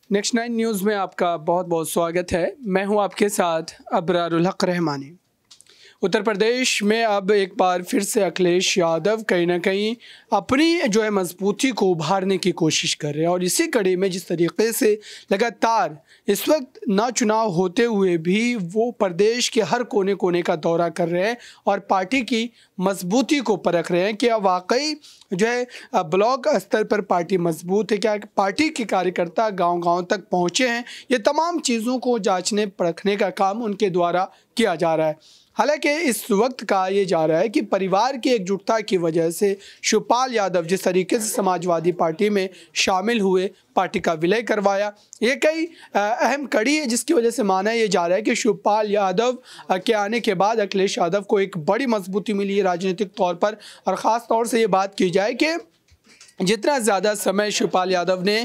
Next 9 news में आपका बहुत बहुत स्वागत है। मैं हूं आपके साथ अबरारुल हक रहमानी। उत्तर प्रदेश में अब एक बार फिर से अखिलेश यादव कहीं ना कहीं अपनी मजबूती को उभारने की कोशिश कर रहे हैं और इसी कड़ी में जिस तरीके से लगातार इस वक्त ना चुनाव होते हुए भी वो प्रदेश के हर कोने कोने का दौरा कर रहे हैं और पार्टी की मजबूती को परख रहे हैं कि अब वाकई ब्लॉक स्तर पर पार्टी मजबूत है, क्या पार्टी के कार्यकर्ता गांव-गांव तक पहुंचे हैं। ये तमाम चीज़ों को जांचने परखने का काम उनके द्वारा किया जा रहा है। हालांकि इस वक्त कहा यह जा रहा है कि परिवार की एकजुटता की वजह से शिवपाल यादव जिस तरीके से समाजवादी पार्टी में शामिल हुए, पार्टी का विलय करवाया, ये कई अहम कड़ी है जिसकी वजह से माना यह जा रहा है कि शिवपाल यादव के आने के बाद अखिलेश यादव को एक बड़ी मजबूती मिली है राजनीतिक तौर पर। और ख़ास तौर से ये बात की जाए कि जितना ज़्यादा समय शिवपाल यादव ने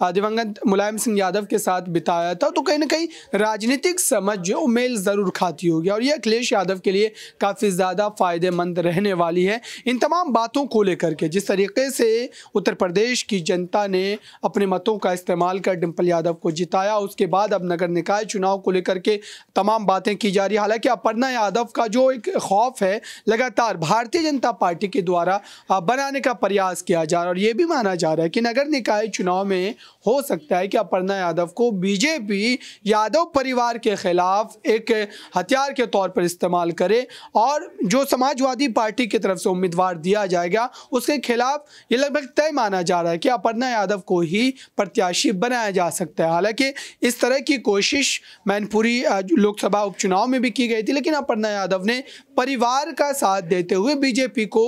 दिवंगत मुलायम सिंह यादव के साथ बिताया था तो कहीं ना कहीं राजनीतिक समझ जो मेल ज़रूर खाती होगी और ये अखिलेश यादव के लिए काफ़ी ज़्यादा फ़ायदेमंद रहने वाली है। इन तमाम बातों को लेकर के जिस तरीके से उत्तर प्रदेश की जनता ने अपने मतों का इस्तेमाल कर डिम्पल यादव को जिताया, उसके बाद अब नगर निकाय चुनाव को लेकर के तमाम बातें की जा रही है। हालाँकि अपर्णा यादव का जो एक खौफ है लगातार भारतीय जनता पार्टी के द्वारा बनाने का प्रयास किया जा रहा है और ये भी माना जा रहा है कि नगर निकाय चुनाव में हो सकता है कि अपर्णा यादव को बीजेपी यादव परिवार के खिलाफ एक हथियार के तौर पर इस्तेमाल करे और जो समाजवादी पार्टी की तरफ से उम्मीदवार दिया जाएगा उसके खिलाफ ये लगभग तय माना जा रहा है कि अपर्णा यादव को ही प्रत्याशी बनाया जा सकता है। हालांकि इस तरह की कोशिश मैनपुरी लोकसभा उपचुनाव में भी की गई थी, लेकिन अपर्णा यादव ने परिवार का साथ देते हुए बीजेपी को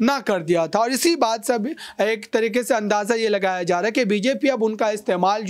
ना कर दिया था और इसी बात से एक तरीके से अंदाज़ा ये लगाया जा रहा है कि बीजेपी अब उनका इस्तेमाल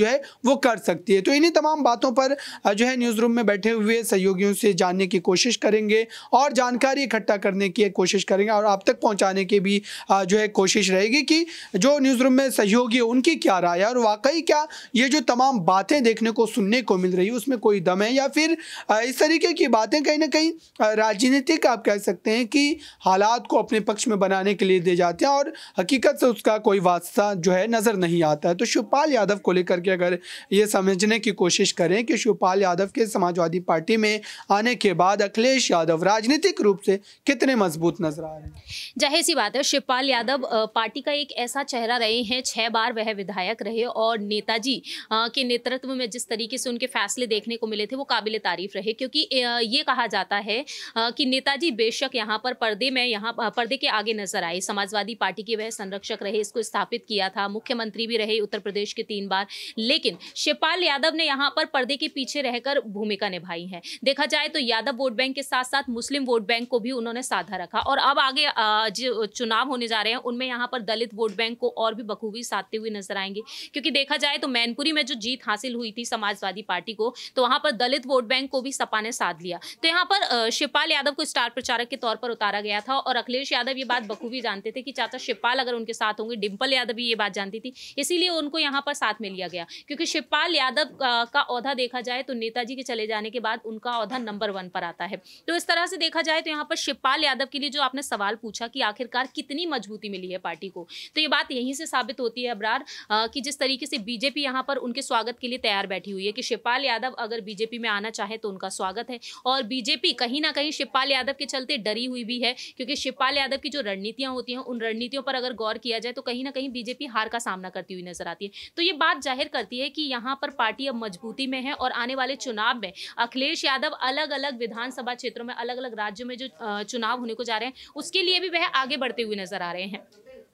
वो कर सकती है। तो इन्हीं तमाम बातों पर न्यूज़ रूम में बैठे हुए सहयोगियों से जानने की कोशिश करेंगे और जानकारी इकट्ठा करने की कोशिश करेंगे और आप तक पहुंचाने की भी कोशिश रहेगी कि जो न्यूज़ रूम में सहयोगी है उनकी क्या राय है और वाकई क्या ये जो तमाम बातें देखने को सुनने को मिल रही है उसमें कोई दम है या फिर इस तरीके की बातें कहीं ना कहीं राजनीतिक आप कह सकते हैं कि हालात को अपने पक्ष में बनाने के लिए दे जाते हैं और हकीकत से उसका कोई वास्ता नज़र नहीं आता है। तो शिवपाल यादव को लेकर के अगर ये समझने की कोशिश करें कि शिवपाल यादव के समाजवादी पार्टी में आने के बाद अखिलेश यादव राजनीतिक रूप से कितने मजबूत नजर आ रहे हैं। जाहिर सी बात है, शिवपाल यादव पार्टी का एक ऐसा चेहरा रहे हैं, 6 बार वह विधायक रहे और नेताजी के नेतृत्व में जिस तरीके से उनके फैसले देखने को मिले थे वो काबिल तारीफ रहे, क्योंकि ये कहा जाता है कि नेताजी बेशक यहाँ पर पर्दे के आगे नजर आए, समाजवादी पार्टी के वह संरक्षक रहे, इसको स्थापित किया था, मुख्यमंत्री भी रहे उत्तर प्रदेश के 3 बार, लेकिन शिवपाल यादव ने यहाँ पर पर्दे के पीछे रहकर भूमिका निभाई है। देखा जाए तो यादव वोट बैंक के साथ साथ मुस्लिम वोट बैंक को भी उन्होंने साधा रखा और अब आगे जो चुनाव होने जा रहे हैं उनमें यहाँ पर दलित वोट बैंक को और भी बखूबी साधते हुए नजर आएंगे, क्योंकि देखा जाए तो मैनपुरी में जो जीत हासिल हुई थी समाजवादी पार्टी को, तो वहां पर दलित वोट बैंक को भी सपा ने साध लिया। तो यहाँ पर शिवपाल यादव को स्टार प्रचारक के तौर पर उतारा गया था और अखिलेश यादव ये बात बखूबी जानते थे कि चाचा शिवपाल अगर उनके साथ होंगे, डिम्पल यादव भी ये बात जानती थी, इसीलिए उनको यहाँ पर साथ में लिया गया, क्योंकि शिवपाल यादव का ओहदा देखा जाए तो नेताजी के चले जाने के बाद उनका ओहदा नंबर 1 पर आता है। तो इस तरह से देखा जाए तो यहाँ पर शिवपाल यादव के लिए जो आपने सवाल पूछा कि आखिरकार कितनी मजबूती मिली है पार्टी को, तो ये बात यहीं से साबित होती है अबरार कि जिस तरीके से बीजेपी यहाँ पर उनके स्वागत के लिए तैयार बैठी हुई है कि शिवपाल यादव अगर बीजेपी में आना चाहे तो उनका स्वागत है और बीजेपी कहीं ना कहीं शिवपाल यादव के चलते डरी हुई भी है, क्योंकि शिवपाल यादव की जो रणनीतियां होती हैं उन रणनीतियों पर अगर गौर किया जाए तो कहीं ना कहीं बीजेपी हार का सामना करती हुई नजर आती है। तो ये बात जाहिर करती है कि यहाँ पर पार्टी अब मजबूती में है और आने वाले चुनाव में अखिलेश यादव अलग अलग विधानसभा क्षेत्रों में, अलग अलग राज्यों में जो चुनाव होने को जा रहे हैं उसके लिए भी वह आगे बढ़ते हुए नजर आ रहे हैं।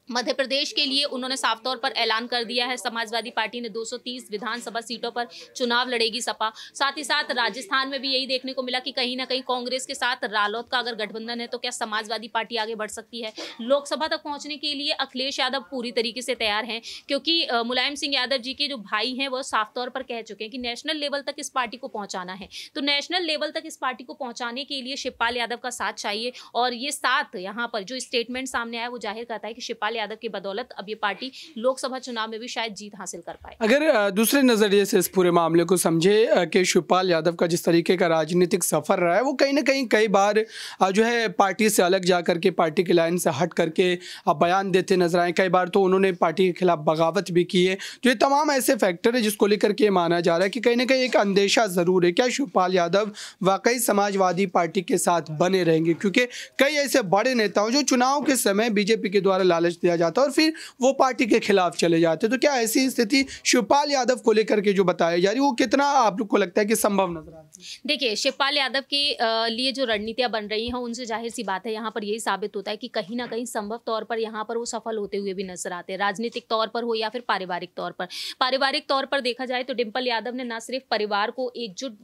मध्य प्रदेश के लिए उन्होंने साफ तौर पर ऐलान कर दिया है, समाजवादी पार्टी ने 230 विधानसभा सीटों पर चुनाव लड़ेगी सपा। साथ ही साथ राजस्थान में भी यही देखने को मिला कि कहीं ना कहीं कांग्रेस के साथ रालोद का अगर गठबंधन है तो क्या समाजवादी पार्टी आगे बढ़ सकती है। लोकसभा तक पहुंचने के लिए अखिलेश यादव पूरी तरीके से तैयार हैं, क्योंकि मुलायम सिंह यादव जी के जो भाई हैं वो साफ तौर पर कह चुके हैं कि नेशनल लेवल तक इस पार्टी को पहुंचाना है। तो नेशनल लेवल तक इस पार्टी को पहुंचाने के लिए शिवपाल यादव का साथ चाहिए और ये साथ यहाँ पर जो स्टेटमेंट सामने आया वो जाहिर करता है कि शिवपाल शिवपाल यादव की बदौलत अब ये पार्टी लोकसभा चुनाव में भी शायद जीत हासिल कर पाए। अगर दूसरे नज़रिए से इस पूरे मामले को समझे कि शिवपाल यादव का जिस तरीके का राजनीतिक सफ़र रहा है वो कहीं ना कहीं कई बार जो है पार्टी से अलग जा करके पार्टी की लाइन से हट करके बयान देते नजर आए। कई बार तो उन्होंने पार्टी के खिलाफ बगावत भी की है। तो ये तमाम ऐसे फैक्टर है जिसको लेकर के माना जा रहा है कि कहीं ना कहीं एक अंदेशा ज़रूर है, क्या शिवपाल यादव वाकई समाजवादी पार्टी के साथ बने रहेंगे, क्योंकि कई ऐसे बड़े नेताओं जो चुनाव के समय बीजेपी के द्वारा लालच दिया जाता है और फिर वो पार्टी के खिलाफ चले जाते हैं। तो क्या ऐसी स्थिति शिवपाल यादव को लेकर के जो बताई जा रही है वो कितना आप लोग को लगता है कि संभव नजर आता है? देखिए, शिवपाल यादव के लिए जो रणनीतियां बन रही हैं उनसे जाहिर सी बात है यहाँ पर यही साबित होता है कि कहीं ना कहीं संभव तौर पर यहाँ पर वो सफल होते हुए भी नजर आते हैं, राजनीतिक तौर पर हो या फिर पारिवारिक तौर पर। पारिवारिक तौर पर देखा जाए तो डिम्पल यादव ने न सिर्फ परिवार को एकजुट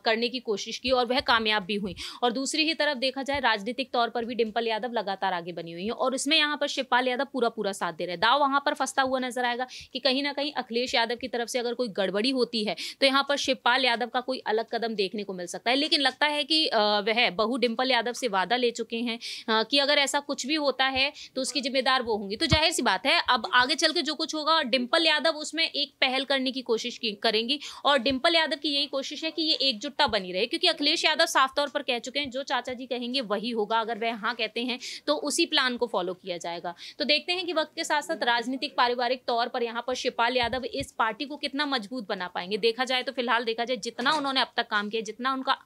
करने की कोशिश की और वह कामयाब भी हुई, और दूसरी ही तरफ देखा जाए राजनीतिक तौर पर भी डिम्पल यादव लगातार आगे बनी हुई है और इसमें यहाँ पर शिवपाल यादव पूरा पूरा साथ दे रहे हैं। दाव वहां पर फंसता हुआ नजर आएगा कि कहीं ना कहीं अखिलेश यादव की तरफ से अगर कोई गड़बड़ी होती है तो यहाँ पर शिवपाल यादव का कोई अलग कदम देखने को मिल सकता है। लेकिन लगता है कि वह बहू डिम्पल यादव से वादा ले चुके हैं कि अगर ऐसा कुछ भी होता है तो उसकी जिम्मेदार वो होंगी। तो जाहिर सी बात है अब आगे चल के जो कुछ होगा डिम्पल यादव उसमें एक पहल करने की कोशिश करेंगी और डिम्पल यादव की यही कोशिश है कि ये एकजुटता बनी रहे, क्योंकि अखिलेश यादव साफ तौर पर कह चुके हैं जो चाचा जी कहेंगे वही होगा। अगर वह हाँ कहते हैं तो उसी प्लान को फॉलो किया जाएगा। तो देखते हैं कि वक्त के साथ साथ राजनीतिक पारिवारिक तौर पर यहाँ पर शिवपाल यादव इस पार्टी को कितना मजबूत बना पाएंगे। देखा जाए तो फिलहाल देखा जाए जितना उन्होंने अब तक काम किया, जितना उनका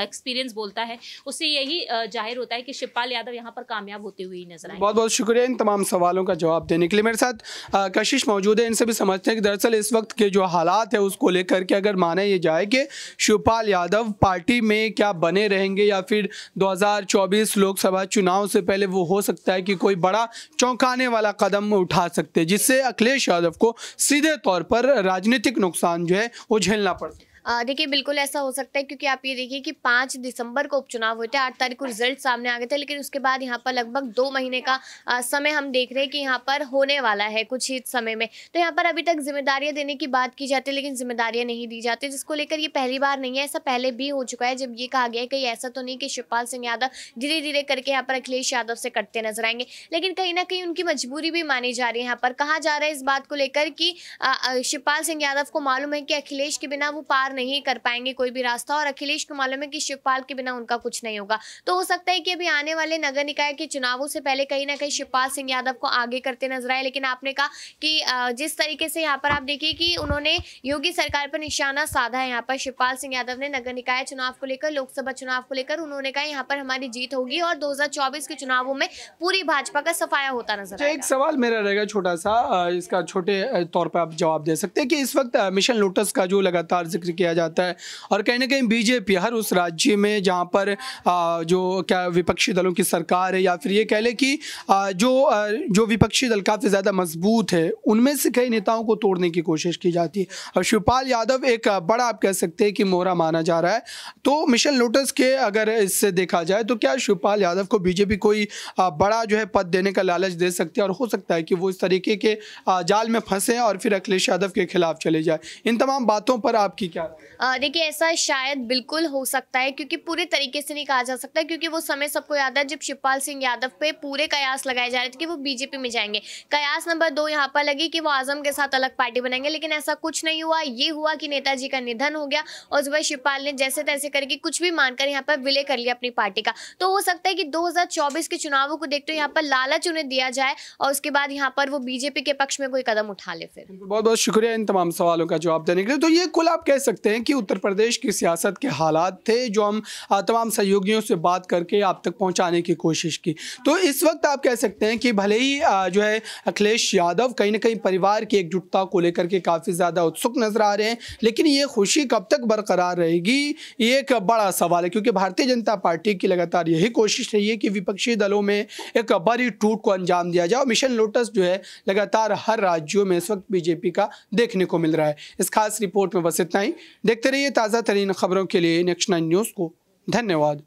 एक्सपीरियंस बोलता है, उससे यही जाहिर होता है कि शिवपाल यादव यहाँ पर कामयाब होते हुए नजर आए। बहुत बहुत शुक्रिया इन तमाम सवालों का जवाब देने के लिए। मेरे साथ कशिश मौजूद है, इनसे भी समझते हैं कि दरअसल इस वक्त के जो हालात है उसको लेकर के अगर माना ये जाए कि शिवपाल यादव पार्टी में क्या बने रहेंगे या फिर 2024 लोकसभा चुनाव से पहले वो हो सकता है कि कोई बड़ा चौंकाने वाला कदम उठा सकते हैं जिससे अखिलेश यादव को सीधे तौर पर राजनीतिक नुकसान जो है वो झेलना पड़ सकता है। देखिए बिल्कुल ऐसा हो सकता है, क्योंकि आप ये देखिए कि 5 दिसंबर को उपचुनाव हुए थे, 8 तारीख को रिजल्ट सामने आ गए थे, लेकिन उसके बाद यहाँ पर लगभग 2 महीने का समय हम देख रहे हैं कि यहाँ पर होने वाला है कुछ ही समय में। तो यहाँ पर अभी तक जिम्मेदारियाँ देने की बात की जाती है लेकिन जिम्मेदारियाँ नहीं दी जाती, जिसको लेकर ये पहली बार नहीं है, ऐसा पहले भी हो चुका है जब ये कहा गया है कि ऐसा तो नहीं कि शिवपाल सिंह यादव धीरे धीरे करके यहाँ पर अखिलेश यादव से कटते नजर आएंगे, लेकिन कहीं ना कहीं उनकी मजबूरी भी मानी जा रही है। यहाँ पर कहा जा रहा है इस बात को लेकर कि शिवपाल सिंह यादव को मालूम है कि अखिलेश के बिना वो पार नहीं कर पाएंगे कोई भी रास्ता, और अखिलेश को मालूम है कि शिवपाल के बिना उनका कुछ नहीं होगा। तो हो सकता है कि अभी आने वाले नगर निकाय के चुनावों से पहले कहीं ना कहीं शिवपाल सिंह यादव को आगे करते नजर आए। लेकिन आपने कहा कि जिस तरीके से यहाँ पर आप देखिए कि उन्होंने योगी सरकार पर निशाना साधा है, यहाँ पर शिवपाल सिंह यादव ने नगर निकाय चुनाव को लेकर, लोकसभा चुनाव को लेकर उन्होंने कहा यहाँ पर हमारी जीत होगी और 2024 के चुनावों में पूरी भाजपा का सफाया होता नजर आएगा। एक सवाल मेरा रहेगा छोटा सा, इसका छोटे तौर पर आप जवाब दे सकते हैं कि इस वक्त मिशन लोटस का जो लगातार जिक्र किया जाता है और कहीं ना कहीं बीजेपी हर उस राज्य में जहां पर जो क्या विपक्षी दलों की सरकार है या फिर ये कह ले कि जो विपक्षी दल काफ़ी ज़्यादा मजबूत है उनमें से कई नेताओं को तोड़ने की कोशिश की जाती है और शिवपाल यादव एक बड़ा आप कह सकते हैं कि मोहरा माना जा रहा है। तो मिशन लोटस के अगर इससे देखा जाए तो क्या शिवपाल यादव को बीजेपी कोई बड़ा जो है पद देने का लालच दे सकती है और हो सकता है कि वो इस तरीके के जाल में फंसे और फिर अखिलेश यादव के खिलाफ चले जाए? इन तमाम बातों पर आपकी क्या राय? देखिए ऐसा शायद बिल्कुल हो सकता है, क्योंकि पूरे तरीके से नहीं कहा जा सकता, क्योंकि वो समय सबको याद है जब शिवपाल सिंह यादव पे पूरे कयास लगाए जा रहे थे कि वो बीजेपी में जाएंगे। कयास नंबर 2 यहाँ पर लगी कि वो आजम के साथ अलग पार्टी बनाएंगे, लेकिन ऐसा कुछ नहीं हुआ। ये हुआ कि नेताजी का निधन हो गया और उस पर शिवपाल ने जैसे तैसे करके कुछ भी मानकर यहाँ पर विलय कर लिया अपनी पार्टी का। तो हो सकता है कि 2024 के चुनावों को देखते हुए यहाँ पर लालच उन्हें दिया जाए और उसके बाद यहाँ पर वो बीजेपी के पक्ष में कोई कदम उठा ले। फिर बहुत बहुत शुक्रिया इन तमाम सवालों का जवाब देने के लिए। तो ये कुल आप कह सकते हैं कि उत्तर प्रदेश की सियासत के हालात थे जो हम तमाम सहयोगियों से बात करके आप तक पहुंचाने की कोशिश की। तो इस वक्त आप कह सकते हैं कि भले ही जो है अखिलेश यादव कहीं ना कहीं परिवार की एकजुटता को लेकर के काफ़ी ज़्यादा उत्सुक नजर आ रहे हैं, लेकिन ये खुशी कब तक बरकरार रहेगी ये एक बड़ा सवाल है, क्योंकि भारतीय जनता पार्टी की लगातार यही कोशिश रही है कि विपक्षी दलों में एक बड़ी टूट को अंजाम दिया जाए और मिशन लोटस जो है लगातार हर राज्यों में इस वक्त बीजेपी का देखने को मिल रहा है। इस खास रिपोर्ट में बस इतना ही। देखते रहिए ताज़ा तरीन खबरों के लिए नेक्स्ट 9 न्यूज़ को। धन्यवाद।